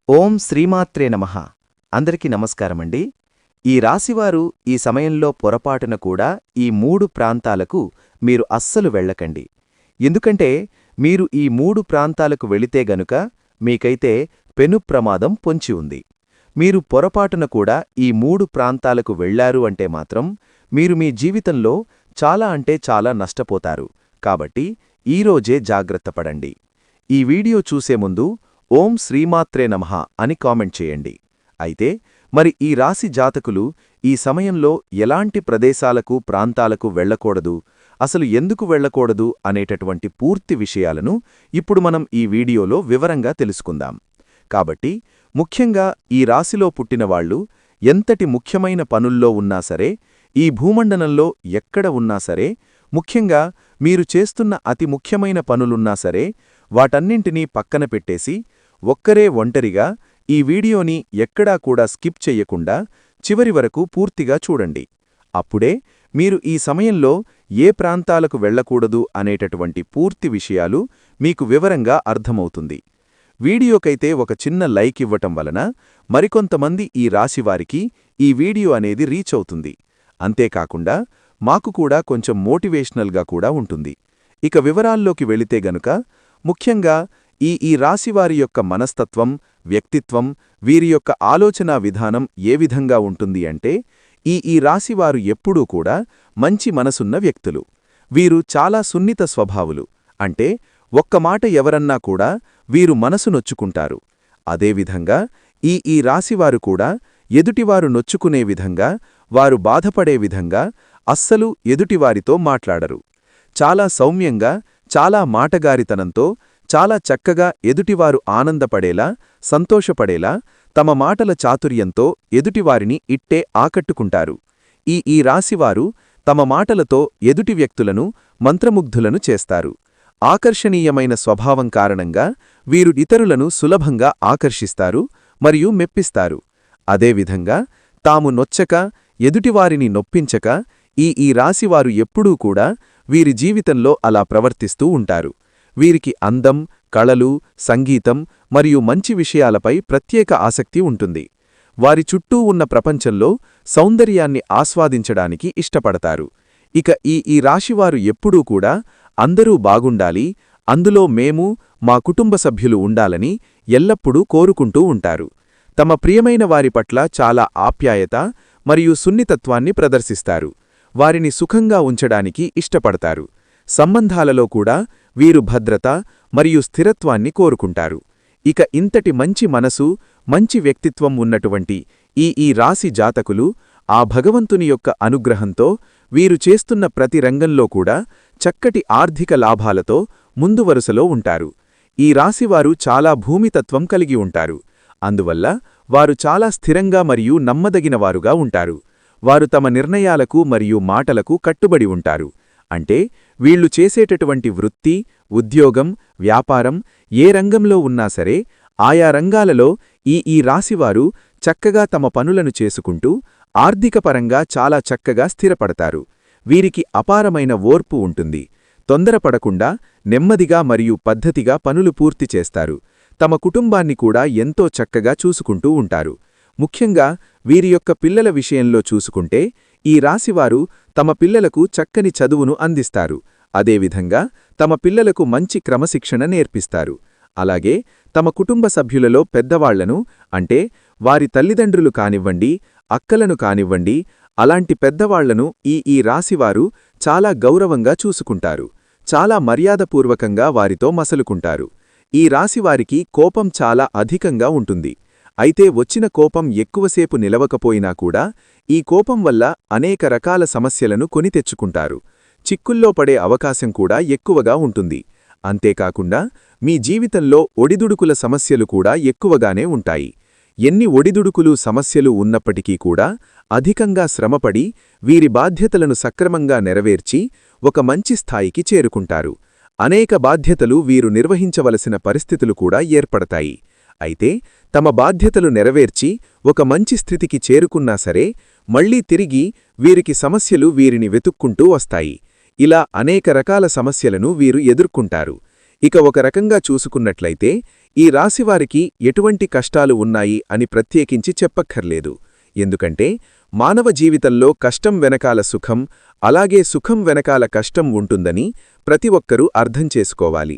ఓం శ్రీమాత్రే నమః. అందరికీ నమస్కారమండి. ఈ రాశివారు ఈ సమయంలో పొరపాటున కూడా ఈ 3 ప్రాంతాలకు మీరు అస్సలు వెళ్ళకండి. ఎందుకంటే మీరు ఈ 3 ప్రాంతాలకు వెళితే గనుక మీకైతే పెను ప్రమాదం పొంచి ఉంది. మీరు పొరపాటున కూడా ఈ 3 ప్రాంతాలకు వెళ్లారు అంటే మాత్రం మీరు మీ జీవితంలో చాలా అంటే చాలా నష్టపోతారు. కాబట్టి ఈరోజే జాగ్రత్తపడండి. ఈ వీడియో చూసే ముందు ఓం శ్రీమాత్రే నమః అని కామెంట్ చేయండి. అయితే మరి ఈ రాశి జాతకులు ఈ సమయంలో ఎలాంటి ప్రదేశాలకు ప్రాంతాలకు వెళ్ళకూడదు, అసలు ఎందుకు వెళ్ళకూడదు అనేటటువంటి పూర్తి విషయాలను ఇప్పుడు మనం ఈ వీడియోలో వివరంగా తెలుసుకుందాం. కాబట్టి ముఖ్యంగా ఈ రాశిలో పుట్టినవాళ్లు ఎంతటి ముఖ్యమైన పనుల్లో ఉన్నా సరే, ఈ భూమండలంలో ఎక్కడ ఉన్నా సరే, ముఖ్యంగా మీరు చేస్తున్న అతి ముఖ్యమైన పనులున్నా సరే, వాటన్నింటినీ పక్కన పెట్టేసి ఒక్కరే ఒంటరిగా ఈ వీడియోని ఎక్కడా కూడా స్కిప్ చెయ్యకుండా చివరి వరకు పూర్తిగా చూడండి. అప్పుడే మీరు ఈ సమయంలో ఏ ప్రాంతాలకు వెళ్ళకూడదు అనేటటువంటి పూర్తి విషయాలు మీకు వివరంగా అర్థమవుతుంది. వీడియోకైతే ఒక చిన్న లైక్ ఇవ్వటం వలన మరికొంతమంది ఈ రాశివారికి ఈ వీడియో అనేది రీచ్ అవుతుంది. అంతేకాకుండా మాకు కూడా కొంచెం మోటివేషనల్గా కూడా ఉంటుంది. ఇక వివరాల్లోకి వెళితే గనుక ముఖ్యంగా ఈ రాశివారి యొక్క మనస్తత్వం, వ్యక్తిత్వం, వీరి యొక్క ఆలోచనా విధానం ఏ విధంగా ఉంటుంది అంటే ఈ రాశివారు ఎప్పుడూ కూడా మంచి మనసున్న వ్యక్తులు. వీరు చాలా సున్నిత స్వభావులు. అంటే ఒక్క మాట ఎవరన్నా కూడా వీరు మనసు నొచ్చుకుంటారు. అదేవిధంగా ఈ రాశివారు కూడా ఎదుటివారు నొచ్చుకునే విధంగా, వారు బాధపడే విధంగా అస్సలు ఎదుటివారితో మాట్లాడరు. చాలా సౌమ్యంగా, చాలా మాటగారితనంతో, చాలా చక్కగా ఎదుటివారు ఆనందపడేలా, సంతోషపడేలా తమ మాటల చాతుర్యంతో ఎదుటివారిని ఇట్టే ఆకట్టుకుంటారు. ఈ రాశివారు తమ మాటలతో ఎదుటి వ్యక్తులను మంత్రముగ్ధులను చేస్తారు. ఆకర్షణీయమైన స్వభావం కారణంగా వీరు ఇతరులను సులభంగా ఆకర్షిస్తారు మరియు మెప్పిస్తారు. అదేవిధంగా తాము నొచ్చక, ఎదుటివారిని నొప్పించక ఈ రాశివారు ఎప్పుడూ కూడా వీరి జీవితంలో అలా ప్రవర్తిస్తూ ఉంటారు. వీరికి అందం, కళలు, సంగీతం మరియు మంచి విషయాలపై ప్రత్యేక ఆసక్తి ఉంటుంది. వారి చుట్టూ ఉన్న ప్రపంచంలో సౌందర్యాన్ని ఆస్వాదించడానికి ఇష్టపడతారు. ఇక ఈ రాశివారు ఎప్పుడూ కూడా అందరూ బాగుండాలి, అందులో మేము, మా కుటుంబ సభ్యులు ఉండాలని ఎల్లప్పుడూ కోరుకుంటూ ఉంటారు. తమ ప్రియమైన వారి పట్ల చాలా ఆప్యాయత మరియు సున్నితత్వాన్ని ప్రదర్శిస్తారు. వారిని సుఖంగా ఉంచడానికి ఇష్టపడతారు. సంబంధాలలో కూడా వీరు భద్రత మరియు స్థిరత్వాన్ని కోరుకుంటారు. ఇక ఇంతటి మంచి మనసు, మంచి వ్యక్తిత్వం ఉన్నటువంటి ఈ రాశి జాతకులు ఆ భగవంతుని యొక్క అనుగ్రహంతో వీరు చేస్తున్న ప్రతి రంగంలో కూడా చక్కటి ఆర్థిక లాభాలతో ముందు వరుసలో ఉంటారు. ఈ రాశివారు చాలా భూమితత్వం కలిగి ఉంటారు. అందువల్ల వారు చాలా స్థిరంగా మరియు నమ్మదగినవారుగా ఉంటారు. వారు తమ నిర్ణయాలకు మరియు మాటలకు కట్టుబడి ఉంటారు. అంటే వీళ్లు చేసేటటువంటి వృత్తి, ఉద్యోగం, వ్యాపారం ఏ రంగంలో ఉన్నా సరే ఆయా రంగాలలో ఈ రాశివారు చక్కగా తమ పనులను చేసుకుంటూ ఆర్థికపరంగా చాలా చక్కగా స్థిరపడతారు. వీరికి అపారమైన ఓర్పు ఉంటుంది. తొందరపడకుండా నెమ్మదిగా మరియు పద్ధతిగా పనులు పూర్తి చేస్తారు. తమ కుటుంబాన్ని కూడా ఎంతో చక్కగా చూసుకుంటూ ఉంటారు. ముఖ్యంగా వీరి యొక్క పిల్లల విషయంలో చూసుకుంటే ఈ రాశివారు తమ పిల్లలకు చక్కని చదువును అందిస్తారు. అదేవిధంగా తమ పిల్లలకు మంచి క్రమశిక్షణ నేర్పిస్తారు. అలాగే తమ కుటుంబ సభ్యులలో పెద్దవాళ్లను, అంటే వారి తల్లిదండ్రులు కానివ్వండి, అక్కలను కానివ్వండి, అలాంటి పెద్దవాళ్లను ఈ రాశివారు చాలా గౌరవంగా చూసుకుంటారు. చాలా మర్యాదపూర్వకంగా వారితో మసలుకుంటారు. ఈ రాశివారికి కోపం చాలా అధికంగా ఉంటుంది. అయితే వచ్చిన కోపం ఎక్కువసేపు నిలవకపోయినా కూడా ఈ కోపం వల్ల అనేక రకాల సమస్యలను కొని తెచ్చుకుంటారు. చిక్కుల్లో పడే అవకాశం కూడా ఎక్కువగా ఉంటుంది. అంతేకాకుండా మీ జీవితంలో ఒడిదుడుకుల సమస్యలు కూడా ఎక్కువగానే ఉంటాయి. ఎన్ని ఒడిదుడుకులు సమస్యలు ఉన్నప్పటికీ కూడా అధికంగా శ్రమపడి వీరి బాధ్యతలను సక్రమంగా నెరవేర్చి ఒక మంచి స్థాయికి చేరుకుంటారు. అనేక బాధ్యతలు వీరు నిర్వహించవలసిన పరిస్థితులు కూడా ఏర్పడతాయి. అయితే తమ బాధ్యతలు నెరవేర్చి ఒక మంచి స్థితికి చేరుకున్నా సరే మళ్లీ తిరిగి వీరికి సమస్యలు వీరిని వెతుక్కుంటూ వస్తాయి. ఇలా అనేక రకాల సమస్యలను వీరు ఎదుర్కొంటారు. ఇక ఒక రకంగా చూసుకున్నట్లయితే ఈ రాశివారికి ఎటువంటి కష్టాలు ఉన్నాయి అని ప్రత్యేకించి చెప్పక్కర్లేదు. ఎందుకంటే మానవ జీవితంలో కష్టం వెనకాల సుఖం, అలాగే సుఖం వెనకాల కష్టం ఉంటుందని ప్రతి ఒక్కరూ అర్థం చేసుకోవాలి.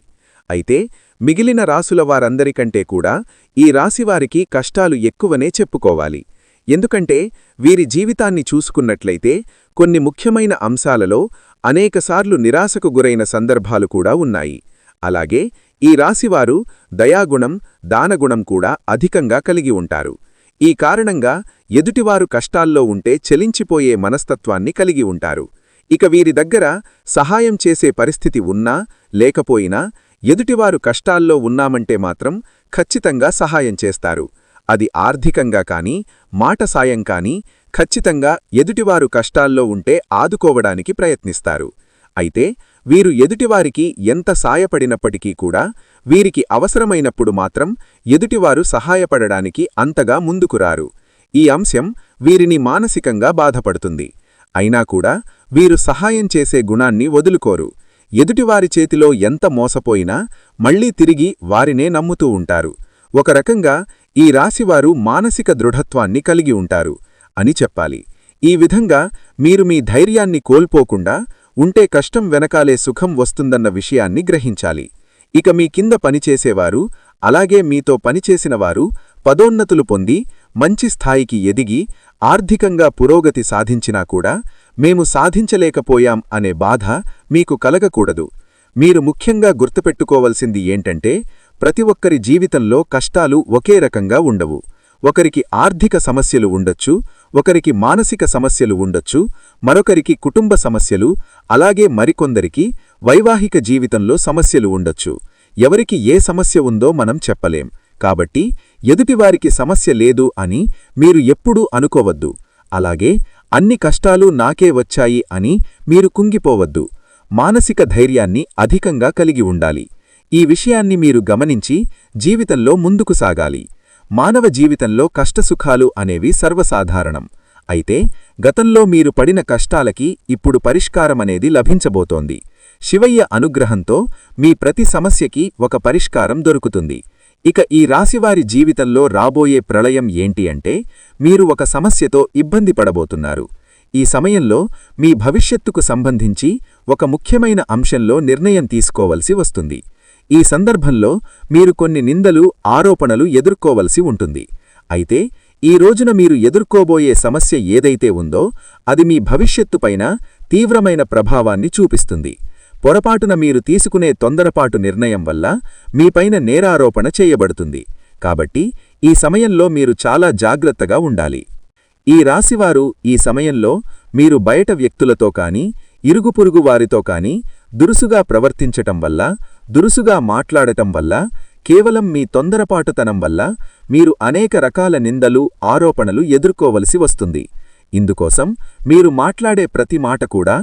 అయితే మిగిలిన రాసుల వారందరికంటే కూడా ఈ రాశివారికి కష్టాలు ఎక్కువనే చెప్పుకోవాలి. ఎందుకంటే వీరి జీవితాన్ని చూసుకున్నట్లయితే కొన్ని ముఖ్యమైన అంశాలలో అనేకసార్లు నిరాశకు గురైన సందర్భాలు కూడా ఉన్నాయి. అలాగే ఈ రాశివారు దయాగుణం, దానగుణం కూడా అధికంగా కలిగి ఉంటారు. ఈ కారణంగా ఎదుటివారు కష్టాల్లో ఉంటే చలించిపోయే మనస్తత్వాన్ని కలిగి ఉంటారు. ఇక వీరి దగ్గర సహాయం చేసే పరిస్థితి ఉన్నా లేకపోయినా ఎదుటివారు కష్టాల్లో ఉన్నామంటే మాత్రం ఖచ్చితంగా సహాయం చేస్తారు. అది ఆర్థికంగా కానీ, మాట సాయం కానీ ఖచ్చితంగా ఎదుటివారు కష్టాల్లో ఉంటే ఆదుకోవడానికి ప్రయత్నిస్తారు. అయితే వీరు ఎదుటివారికి ఎంత సాయపడినప్పటికీ కూడా వీరికి అవసరమైనప్పుడు మాత్రం ఎదుటివారు సహాయపడడానికి అంతగా ముందుకురారు. ఈ అంశం వీరిని మానసికంగా బాధపడుతుంది. అయినా కూడా వీరు సహాయం చేసే గుణాన్ని వదులుకోరు. ఎదుటివారి చేతిలో ఎంత మోసపోయినా మళ్లీ తిరిగి వారినే నమ్ముతూ ఉంటారు. ఒక రకంగా ఈ రాశివారు మానసిక దృఢత్వాన్ని కలిగి ఉంటారు అని చెప్పాలి. ఈ విధంగా మీరు మీ ధైర్యాన్ని కోల్పోకుండా ఉంటే కష్టం వెనకాలే సుఖం వస్తుందన్న విషయాన్ని గ్రహించాలి. ఇక మీ కింద పనిచేసేవారు, అలాగే మీతో పనిచేసినవారు పదోన్నతులు పొంది మంచి స్థాయికి ఎదిగి ఆర్థికంగా పురోగతి సాధించినా కూడా మేము సాధించలేకపోయాం అనే బాధ మీకు కలగకూడదు. మీరు ముఖ్యంగా గుర్తుపెట్టుకోవలసింది ఏంటంటే ప్రతి ఒక్కరి జీవితంలో కష్టాలు ఒకే రకంగా ఉండవు. ఒకరికి ఆర్థిక సమస్యలు ఉండొచ్చు, ఒకరికి మానసిక సమస్యలు ఉండొచ్చు, మరొకరికి కుటుంబ సమస్యలు, అలాగే మరికొందరికి వైవాహిక జీవితంలో సమస్యలు ఉండొచ్చు. ఎవరికి ఏ సమస్య ఉందో మనం చెప్పలేం. కాబట్టి ఎదుటివారికి సమస్య లేదు అని మీరు ఎప్పుడూ అనుకోవద్దు. అలాగే అన్ని కష్టాలు నాకే వచ్చాయి అని మీరు కుంగిపోవద్దు. మానసిక ధైర్యాన్ని అధికంగా కలిగి ఉండాలి. ఈ విషయాన్ని మీరు గమనించి జీవితంలో ముందుకు సాగాలి. మానవ జీవితంలో కష్టసుఖాలు అనేవి సర్వసాధారణం. అయితే గతంలో మీరు పడిన కష్టాలకి ఇప్పుడు పరిష్కారమనేది లభించబోతోంది. శివయ్య అనుగ్రహంతో మీ ప్రతి సమస్యకి ఒక పరిష్కారం దొరుకుతుంది. ఇక ఈ రాశివారి జీవితంలో రాబోయే ప్రళయం ఏంటి అంటే మీరు ఒక సమస్యతో ఇబ్బంది పడబోతున్నారు. ఈ సమయంలో మీ భవిష్యత్తుకు సంబంధించి ఒక ముఖ్యమైన అంశంలో నిర్ణయం తీసుకోవలసి వస్తుంది. ఈ సందర్భంలో మీరు కొన్ని నిందలు, ఆరోపణలు ఎదుర్కోవలసి ఉంటుంది. అయితే ఈ రోజున మీరు ఎదుర్కోబోయే సమస్య ఏదైతే ఉందో అది మీ భవిష్యత్తుపైన తీవ్రమైన ప్రభావాన్ని చూపిస్తుంది. పొరపాటున మీరు తీసుకునే తొందరపాటు నిర్ణయం వల్ల మీపైన నేరారోపణ చేయబడుతుంది. కాబట్టి ఈ సమయంలో మీరు చాలా జాగ్రత్తగా ఉండాలి. ఈ రాశివారు ఈ సమయంలో మీరు బయట వ్యక్తులతో కానీ, ఇరుగుపురుగు వారితో కానీ దురుసుగా ప్రవర్తించటం వల్ల, దురుసుగా మాట్లాడటం వల్ల, కేవలం మీ తొందరపాటుతనం వల్ల మీరు అనేక రకాల నిందలు, ఆరోపణలు ఎదుర్కోవలసి వస్తుంది. ఇందుకోసం మీరు మాట్లాడే ప్రతి మాట కూడా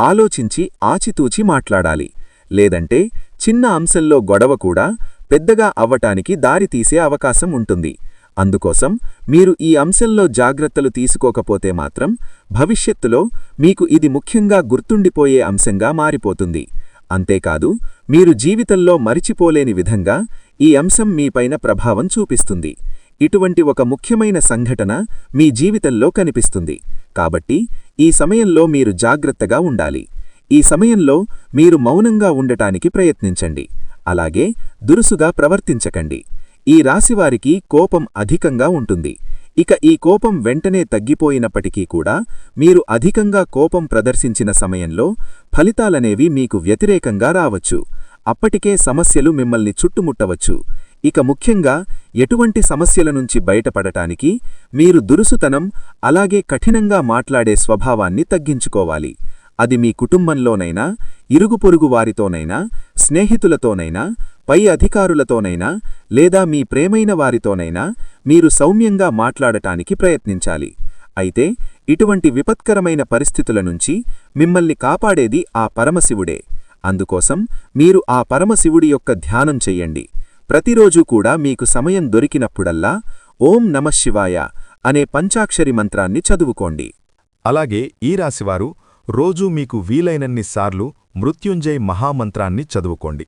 ఆలోచించి ఆచితూచి మాట్లాడాలి. లేదంటే చిన్న అంశంలో గొడవ కూడా పెద్దగా అవ్వటానికి దారితీసే అవకాశం ఉంటుంది. అందుకోసం మీరు ఈ అంశంలో జాగ్రత్తలు తీసుకోకపోతే మాత్రం భవిష్యత్తులో మీకు ఇది ముఖ్యంగా గుర్తుండిపోయే అంశంగా మారిపోతుంది. అంతేకాదు మీరు జీవితంలో మరిచిపోలేని విధంగా ఈ అంశం మీపైన ప్రభావం చూపిస్తుంది. ఇటువంటి ఒక ముఖ్యమైన సంఘటన మీ జీవితంలో కనిపిస్తుంది. కాబట్టి ఈ సమయంలో మీరు జాగ్రత్తగా ఉండాలి. ఈ సమయంలో మీరు మౌనంగా ఉండటానికి ప్రయత్నించండి. అలాగే దురుసుగా ప్రవర్తించకండి. ఈ రాశివారికి కోపం అధికంగా ఉంటుంది. ఇక ఈ కోపం వెంటనే తగ్గిపోయినప్పటికీ కూడా మీరు అధికంగా కోపం ప్రదర్శించిన సమయంలో ఫలితాలనేవి మీకు వ్యతిరేకంగా రావచ్చు. అప్పటికే సమస్యలు మిమ్మల్ని చుట్టుముట్టవచ్చు. ఇక ముఖ్యంగా ఎటువంటి సమస్యల నుంచి బయటపడటానికి మీరు దురుసుతనం, అలాగే కఠినంగా మాట్లాడే స్వభావాన్ని తగ్గించుకోవాలి. అది మీ కుటుంబంలోనైనా, ఇరుగుపొరుగు వారితోనైనా, స్నేహితులతోనైనా, పై అధికారులతోనైనా లేదా మీ ప్రేమైన వారితోనైనా మీరు సౌమ్యంగా మాట్లాడటానికి ప్రయత్నించాలి. అయితే ఇటువంటి విపత్కరమైన పరిస్థితుల నుంచి మిమ్మల్ని కాపాడేది ఆ పరమశివుడే. అందుకోసం మీరు ఆ పరమశివుడి యొక్క ధ్యానం చెయ్యండి. ప్రతిరోజూ కూడా మీకు సమయం దొరికినప్పుడల్లా ఓం నమఃశివాయ అనే పంచాక్షరి మంత్రాన్ని చదువుకోండి. అలాగే ఈ రాశివారు రోజూ మీకు వీలైనన్నిసార్లు మృత్యుంజయ్ మహామంత్రాన్ని చదువుకోండి.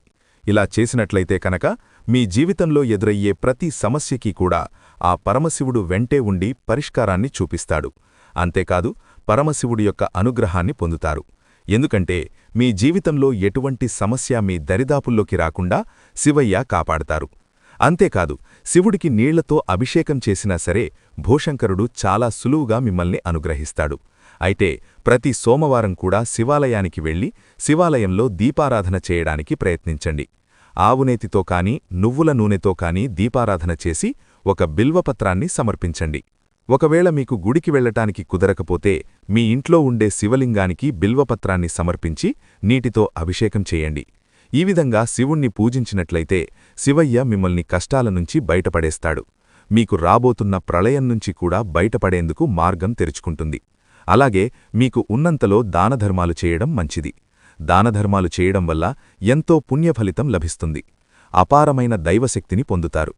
ఇలా చేసినట్లయితే కనుక మీ జీవితంలో ఎదురయ్యే ప్రతి సమస్యకి కూడా ఆ పరమశివుడు వెంటే ఉండి పరిష్కారాన్ని చూపిస్తాడు. అంతేకాదు పరమశివుడి యొక్క అనుగ్రహాన్ని పొందుతారు. ఎందుకంటే మీ జీవితంలో ఎటువంటి సమస్య మీ దరిదాపుల్లోకి రాకుండా శివయ్య కాపాడతారు. అంతేకాదు శివుడికి నీళ్లతో అభిషేకం చేసినా సరే భూశంకరుడు చాలా సులువుగా మిమ్మల్ని అనుగ్రహిస్తాడు. అయితే ప్రతి సోమవారం కూడా శివాలయానికి వెళ్లి శివాలయంలో దీపారాధన చేయడానికి ప్రయత్నించండి. ఆవునేతితో కాని నువ్వుల నూనెతో కాని దీపారాధన చేసి ఒక బిల్వపత్రాన్ని సమర్పించండి. ఒకవేళ మీకు గుడికి వెళ్లటానికి కుదరకపోతే మీ ఇంట్లో ఉండే శివలింగానికి బిల్వపత్రాన్ని సమర్పించి నీటితో అభిషేకం చేయండి. ఈ విధంగా శివుణ్ణి పూజించినట్లయితే శివయ్య మిమ్మల్ని కష్టాల నుంచి బయటపడేస్తాడు. మీకు రాబోతున్న ప్రళయం నుంచి కూడా బయటపడేందుకు మార్గం తెరుచుకుంటుంది. అలాగే మీకు ఉన్నంతలో దానధర్మాలు చేయడం మంచిది. దానధర్మాలు చేయడం వల్ల ఎంతో పుణ్యఫలితం లభిస్తుంది. అపారమైన దైవశక్తిని పొందుతారు.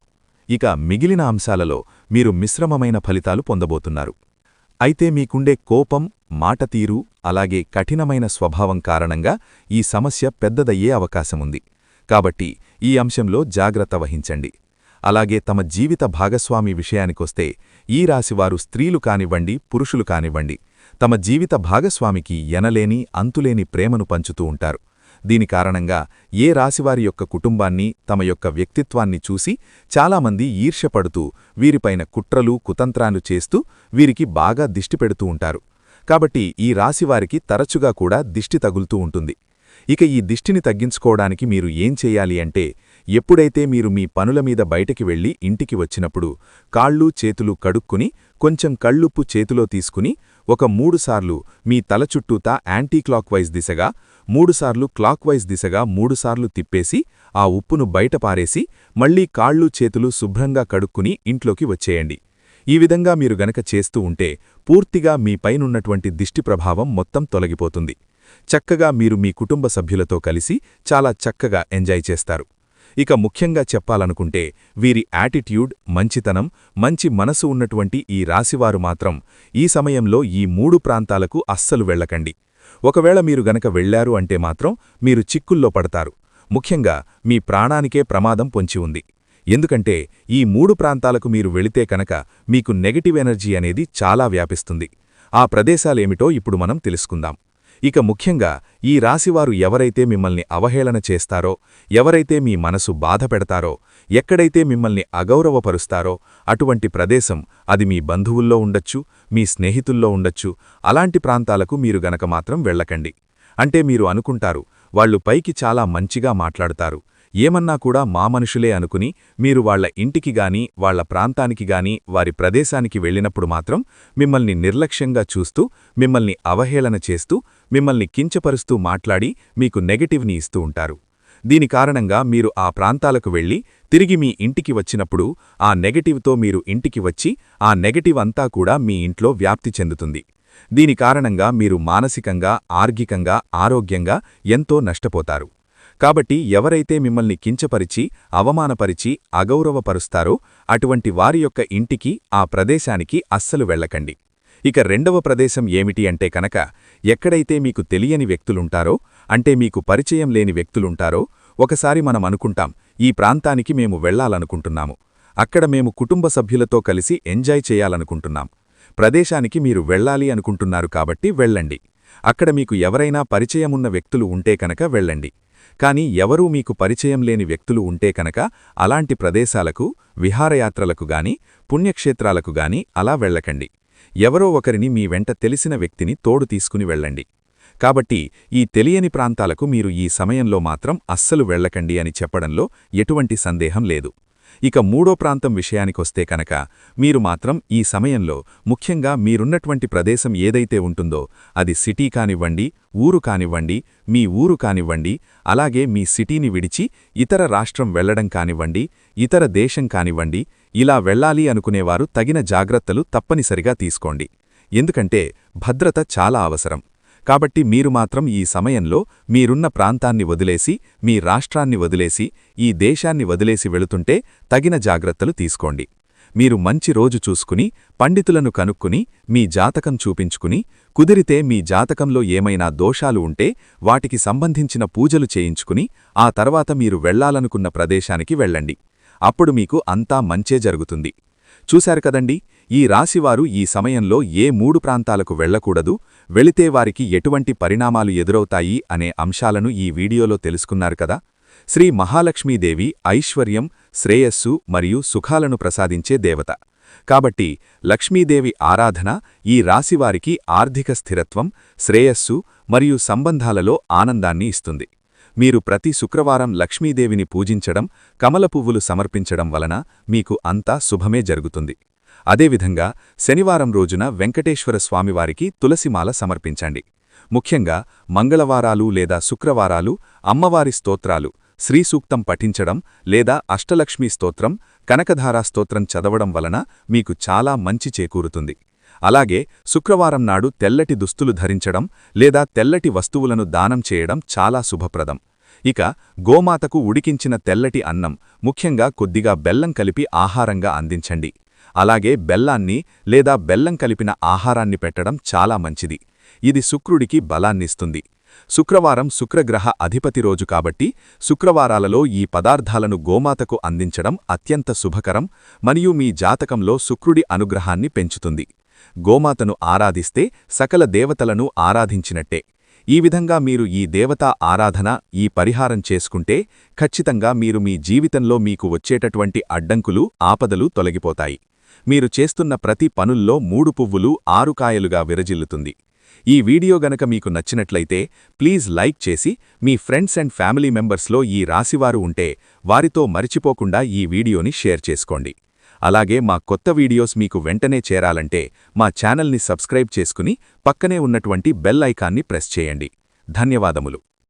ఇక మిగిలిన అంశాలలో మీరు మిశ్రమమైన ఫలితాలు పొందబోతున్నారు. అయితే మీకుండే కోపం, మాటతీరు, అలాగే కఠినమైన స్వభావం కారణంగా ఈ సమస్య పెద్దదయ్యే అవకాశముంది. కాబట్టి ఈ అంశంలో జాగ్రత్త వహించండి. అలాగే తమ జీవిత భాగస్వామి విషయానికొస్తే ఈ రాశివారు స్త్రీలు కానివ్వండి, పురుషులు కానివ్వండి, తమ జీవిత భాగస్వామికి ఎనలేని అంతులేని ప్రేమను పంచుతూ ఉంటారు. దీని కారణంగా ఏ రాశివారి యొక్క కుటుంబాన్ని, తమ యొక్క వ్యక్తిత్వాన్ని చూసి చాలామంది ఈర్ష్యపడుతూ వీరిపైన కుట్రలు, కుతంత్రాలు చేస్తూ వీరికి బాగా దిష్టి పెడుతూ ఉంటారు. కాబట్టి ఈ రాశివారికి తరచుగా కూడా దిష్టి తగులుతూ ఉంటుంది. ఇక ఈ దిష్టిని తగ్గించుకోవడానికి మీరు ఏం చెయ్యాలి అంటే, ఎప్పుడైతే మీరు మీ పనుల మీద బయటికి వెళ్లి ఇంటికి వచ్చినప్పుడు కాళ్ళు చేతులు కడుక్కుని కొంచెం కళ్ళుప్పు చేతిలో తీసుకుని ఒక 3 సార్లు మీ తల చుట్టూతా యాంటీ క్లాక్వైజ్ దిశగా, 3 సార్లు క్లాక్వైజ్ దిశగా 3 సార్లు తిప్పేసి ఆ ఉప్పును బయట పారేసి మళ్లీ కాళ్ళు చేతులు శుభ్రంగా కడుక్కుని ఇంట్లోకి వచ్చేయండి. ఈ విధంగా మీరు గనక చేస్తూ ఉంటే పూర్తిగా మీ పైనున్నటువంటి దిష్టి ప్రభావం మొత్తం తొలగిపోతుంది. చక్కగా మీరు మీ కుటుంబ సభ్యులతో కలిసి చాలా చక్కగా ఎంజాయ్ చేస్తారు. ఇక ముఖ్యంగా చెప్పాలనుకుంటే వీరి యాటిట్యూడ్, మంచితనం, మంచి మనసు ఉన్నటువంటి ఈ రాశివారు మాత్రం ఈ సమయంలో ఈ 3 ప్రాంతాలకు అస్సలు వెళ్ళకండి. ఒకవేళ మీరు గనక వెళ్లారు అంటే మాత్రం మీరు చిక్కుల్లో పడతారు. ముఖ్యంగా మీ ప్రాణానికే ప్రమాదం పొంచి ఉంది. ఎందుకంటే ఈ 3 ప్రాంతాలకు మీరు వెళితే కనుక మీకు నెగటివ్ ఎనర్జీ అనేది చాలా వ్యాపిస్తుంది. ఆ ప్రదేశాలేమిటో ఇప్పుడు మనం తెలుసుకుందాం. ఇక ముఖ్యంగా ఈ రాశివారు ఎవరైతే మిమ్మల్ని అవహేళన చేస్తారో, ఎవరైతే మీ మనసు బాధపెడతారో, ఎక్కడైతే మిమ్మల్ని అగౌరవపరుస్తారో అటువంటి ప్రదేశం, అది మీ బంధువుల్లో ఉండొచ్చు, మీ స్నేహితుల్లో ఉండొచ్చు, అలాంటి ప్రాంతాలకు మీరు గనక మాత్రం వెళ్ళకండి. అంటే మీరు అనుకుంటారు, వాళ్లు పైకి చాలా మంచిగా మాట్లాడుతారు, ఏమన్నా కూడా మా మనుషులే అనుకుని మీరు వాళ్ల ఇంటికి గాని, వాళ్ల ప్రాంతానికి గాని, వారి ప్రదేశానికి వెళ్ళినప్పుడు మాత్రం మిమ్మల్ని నిర్లక్ష్యంగా చూస్తూ, మిమ్మల్ని అవహేళన చేస్తూ, మిమ్మల్ని కించపరుస్తూ మాట్లాడి మీకు నెగటివ్ని ఇస్తూ ఉంటారు. దీని కారణంగా మీరు ఆ ప్రాంతాలకు వెళ్లి తిరిగి మీ ఇంటికి వచ్చినప్పుడు ఆ నెగటివ్తో మీరు ఇంటికి వచ్చి ఆ నెగటివ్ అంతా కూడా మీ ఇంట్లో వ్యాప్తి చెందుతుంది. దీని కారణంగా మీరు మానసికంగా, ఆర్థికంగా, ఆరోగ్యంగా ఎంతో నష్టపోతారు. కాబట్టి ఎవరైతే మిమ్మల్ని కించపరిచి, అవమానపరిచి, అగౌరవపరుస్తారో అటువంటి వారి యొక్క ఇంటికి, ఆ ప్రదేశానికి అస్సలు వెళ్ళకండి. ఇక రెండవ ప్రదేశం ఏమిటి అంటే కనుక, ఎక్కడైతే మీకు తెలియని వ్యక్తులుంటారో, అంటే మీకు పరిచయం లేని వ్యక్తులుంటారో, ఒకసారి మనం అనుకుంటాం, ఈ ప్రాంతానికి మేము వెళ్లాలనుకుంటున్నాము, అక్కడ మేము కుటుంబ సభ్యులతో కలిసి ఎంజాయ్ చేయాలనుకుంటున్నాం. ప్రదేశానికి మీరు వెళ్ళాలి అనుకుంటున్నారు కాబట్టి వెళ్ళండి. అక్కడ మీకు ఎవరైనా పరిచయమున్న వ్యక్తులు ఉంటే కనుక వెళ్ళండి. కానీ ఎవరూ మీకు పరిచయం లేని వ్యక్తులు ఉంటే కనుక అలాంటి ప్రదేశాలకు, విహారయాత్రలకు గాని, పుణ్యక్షేత్రాలకు గాని అలా వెళ్ళకండి. ఎవరో ఒకరిని మీ వెంట తెలిసిన వ్యక్తిని తోడు తీసుకుని వెళ్ళండి. కాబట్టి ఈ తెలియని ప్రాంతాలకు మీరు ఈ సమయంలో మాత్రం అస్సలు వెళ్ళకండి అని చెప్పడంలో ఎటువంటి సందేహం లేదు. ఇక మూడో ప్రాంతం విషయానికొస్తే కనుక మీరు మాత్రం ఈ సమయంలో ముఖ్యంగా మీరున్నటువంటి ప్రదేశం ఏదైతే ఉంటుందో అది సిటీ కానివ్వండి, ఊరు కానివ్వండి, మీ ఊరు కానివ్వండి, అలాగే మీ సిటీని విడిచి ఇతర రాష్ట్రం వెళ్లడం కానివ్వండి, ఇతర దేశం కానివ్వండి, ఇలా వెళ్ళాలి అనుకునేవారు తగిన జాగ్రత్తలు తప్పనిసరిగా తీసుకోండి. ఎందుకంటే భద్రత చాలా అవసరం. కాబట్టి మీరు మాత్రం ఈ సమయంలో మీరున్న ప్రాంతాన్ని వదిలేసి, మీ రాష్ట్రాన్ని వదిలేసి, ఈ దేశాన్ని వదిలేసి వెళుతుంటే తగిన జాగ్రత్తలు తీసుకోండి. మీరు మంచి రోజు చూసుకుని పండితులను కనుక్కుని మీ జాతకం చూపించుకుని కుదిరితే మీ జాతకంలో ఏమైనా దోషాలు ఉంటే వాటికి సంబంధించిన పూజలు చేయించుకుని ఆ తర్వాత మీరు వెళ్లాలనుకున్న ప్రదేశానికి వెళ్ళండి. అప్పుడు మీకు అంతా మంచే జరుగుతుంది. చూశారు కదండి, ఈ రాశివారు ఈ సమయంలో ఏ 3 ప్రాంతాలకు వెళ్లకూడదు, వెళితే వారికి ఎటువంటి పరిణామాలు ఎదురవుతాయి అనే అంశాలను ఈ వీడియోలో తెలుసుకున్నారు కదా. శ్రీ మహాలక్ష్మీదేవి ఐశ్వర్యం, శ్రేయస్సు మరియు సుఖాలను ప్రసాదించే దేవత కాబట్టి లక్ష్మీదేవి ఆరాధన ఈ రాశివారికి ఆర్థిక స్థిరత్వం, శ్రేయస్సు మరియు సంబంధాలలో ఆనందాన్ని ఇస్తుంది. మీరు ప్రతి శుక్రవారం లక్ష్మీదేవిని పూజించడం, కమల పువ్వులు సమర్పించడం వలన మీకు అంతా శుభమే జరుగుతుంది. అదేవిధంగా శనివారం రోజున వెంకటేశ్వర స్వామివారికి తులసిమాల సమర్పించండి. ముఖ్యంగా మంగళవారాలు లేదా శుక్రవారాలు అమ్మవారి స్తోత్రాలు, శ్రీసూక్తం పఠించడం లేదా అష్టలక్ష్మీ స్తోత్రం, కనకధారా స్తోత్రం చదవడం వలన మీకు చాలా మంచి చేకూరుతుంది. అలాగే శుక్రవారం నాడు తెల్లటి దుస్తులు ధరించడం లేదా తెల్లటి వస్తువులను దానం చేయడం చాలా శుభప్రదం. ఇక గోమాతకు ఉడికించిన తెల్లటి అన్నం, ముఖ్యంగా కొద్దిగా బెల్లం కలిపి ఆహారంగా అందించండి. అలాగే బెల్లాన్ని లేదా బెల్లం కలిపిన ఆహారాన్ని పెట్టడం చాలా మంచిది. ఇది శుక్రుడికి బలాన్నిస్తుంది. శుక్రవారం శుక్రగ్రహ అధిపతి రోజు కాబట్టి శుక్రవారాలలో ఈ పదార్థాలను గోమాతకు అందించడం అత్యంత శుభకరం మరియు మీ జాతకంలో శుక్రుడి అనుగ్రహాన్ని పెంచుతుంది. గోమాతను ఆరాధిస్తే సకల దేవతలను ఆరాధించినట్టే. ఈ విధంగా మీరు ఈ దేవతా ఆరాధన, ఈ పరిహారం చేసుకుంటే ఖచ్చితంగా మీరు మీ జీవితంలో మీకు వచ్చేటటువంటి అడ్డంకులు, ఆపదలు తొలగిపోతాయి. మీరు చేస్తున్న ప్రతి పనుల్లో 3 పువ్వులు 6 కాయలుగా విరజిల్లుతుంది. ఈ వీడియో గనక మీకు నచ్చినట్లయితే ప్లీజ్ లైక్ చేసి మీ ఫ్రెండ్స్ అండ్ ఫ్యామిలీ మెంబర్స్లో ఈ రాశివారు ఉంటే వారితో మరిచిపోకుండా ఈ వీడియోని షేర్ చేసుకోండి. అలాగే మా కొత్త వీడియోస్ మీకు వెంటనే చేరాలంటే మా ఛానల్ని సబ్స్క్రైబ్ చేసుకుని పక్కనే ఉన్నటువంటి బెల్ ఐకాన్ని ప్రెస్ చేయండి. ధన్యవాదములు.